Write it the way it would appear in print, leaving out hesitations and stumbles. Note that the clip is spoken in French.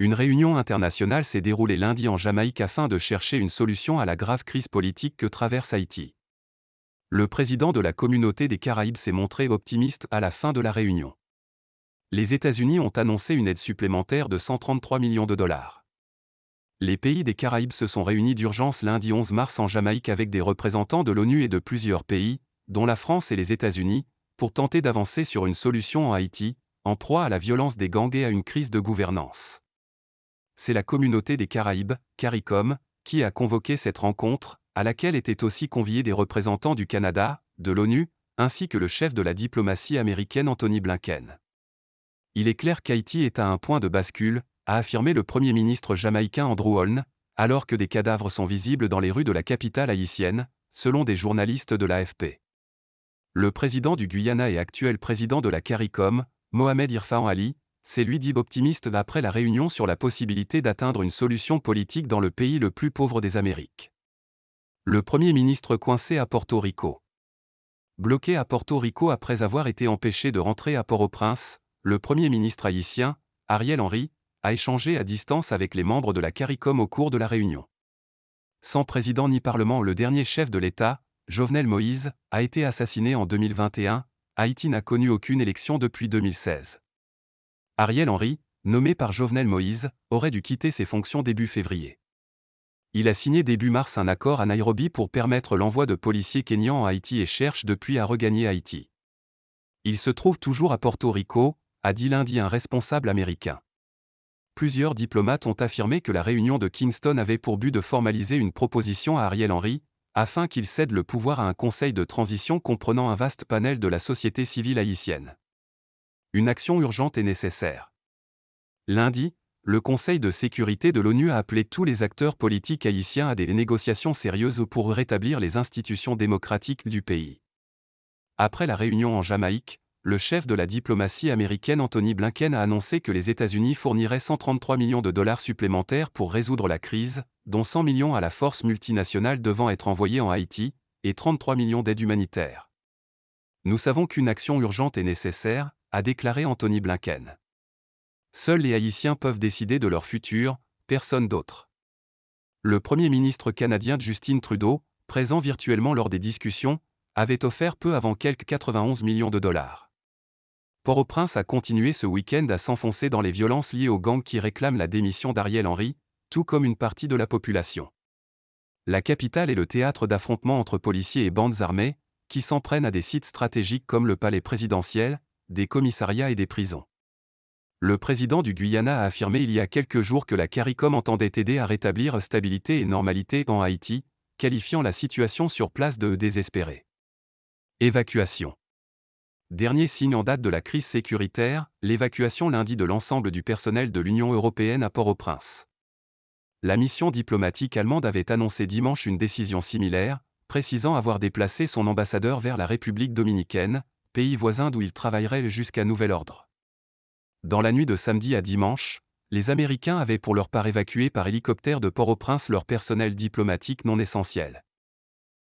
Une réunion internationale s'est déroulée lundi en Jamaïque afin de chercher une solution à la grave crise politique que traverse Haïti. Le président de la Communauté des Caraïbes s'est montré optimiste à la fin de la réunion. Les États-Unis ont annoncé une aide supplémentaire de 133 millions de dollars. Les pays des Caraïbes se sont réunis d'urgence lundi 11 mars en Jamaïque avec des représentants de l'ONU et de plusieurs pays, dont la France et les États-Unis, pour tenter d'avancer sur une solution en Haïti, en proie à la violence des gangs et à une crise de gouvernance. C'est la Communauté des Caraïbes, CARICOM, qui a convoqué cette rencontre, à laquelle étaient aussi conviés des représentants du Canada, de l'ONU, ainsi que le chef de la diplomatie américaine Anthony Blinken. Il est clair qu'Haïti est à un point de bascule, a affirmé le Premier ministre jamaïcain Andrew Holness, alors que des cadavres sont visibles dans les rues de la capitale haïtienne, selon des journalistes de l'AFP. Le président du Guyana et actuel président de la CARICOM, Mohamed Irfan Ali, s'est lui dit optimiste après la réunion sur la possibilité d'atteindre une solution politique dans le pays le plus pauvre des Amériques. Le Premier ministre coincé à Porto Rico. Bloqué à Porto Rico après avoir été empêché de rentrer à Port-au-Prince, le Premier ministre haïtien, Ariel Henry, a échangé à distance avec les membres de la CARICOM au cours de la réunion. Sans président ni parlement, le dernier chef de l'État, Jovenel Moïse, a été assassiné en 2021, Haïti n'a connu aucune élection depuis 2016. Ariel Henry, nommé par Jovenel Moïse, aurait dû quitter ses fonctions début février. Il a signé début mars un accord à Nairobi pour permettre l'envoi de policiers kenyans en Haïti et cherche depuis à regagner Haïti. Il se trouve toujours à Porto Rico, a dit lundi un responsable américain. Plusieurs diplomates ont affirmé que la réunion de Kingston avait pour but de formaliser une proposition à Ariel Henry, afin qu'il cède le pouvoir à un conseil de transition comprenant un vaste panel de la société civile haïtienne. Une action urgente est nécessaire. Lundi, le Conseil de sécurité de l'ONU a appelé tous les acteurs politiques haïtiens à des négociations sérieuses pour rétablir les institutions démocratiques du pays. Après la réunion en Jamaïque, le chef de la diplomatie américaine Anthony Blinken a annoncé que les États-Unis fourniraient 133 millions de dollars supplémentaires pour résoudre la crise, dont 100 millions à la force multinationale devant être envoyée en Haïti, et 33 millions d'aide humanitaire. Nous savons qu'une action urgente est nécessaire, a déclaré Anthony Blinken. Seuls les Haïtiens peuvent décider de leur futur, personne d'autre. Le Premier ministre canadien Justin Trudeau, présent virtuellement lors des discussions, avait offert peu avant quelques 91 millions de dollars. Port-au-Prince a continué ce week-end à s'enfoncer dans les violences liées aux gangs qui réclament la démission d'Ariel Henry, tout comme une partie de la population. La capitale est le théâtre d'affrontements entre policiers et bandes armées, qui s'en prennent à des sites stratégiques comme le palais présidentiel, des commissariats et des prisons. Le président du Guyana a affirmé il y a quelques jours que la CARICOM entendait aider à rétablir stabilité et normalité en Haïti, qualifiant la situation sur place de désespérée. Évacuation. Dernier signe en date de la crise sécuritaire, l'évacuation lundi de l'ensemble du personnel de l'Union européenne à Port-au-Prince. La mission diplomatique allemande avait annoncé dimanche une décision similaire, précisant avoir déplacé son ambassadeur vers la République dominicaine, pays voisin d'où il travaillerait jusqu'à nouvel ordre. Dans la nuit de samedi à dimanche, les Américains avaient pour leur part évacué par hélicoptère de Port-au-Prince leur personnel diplomatique non essentiel.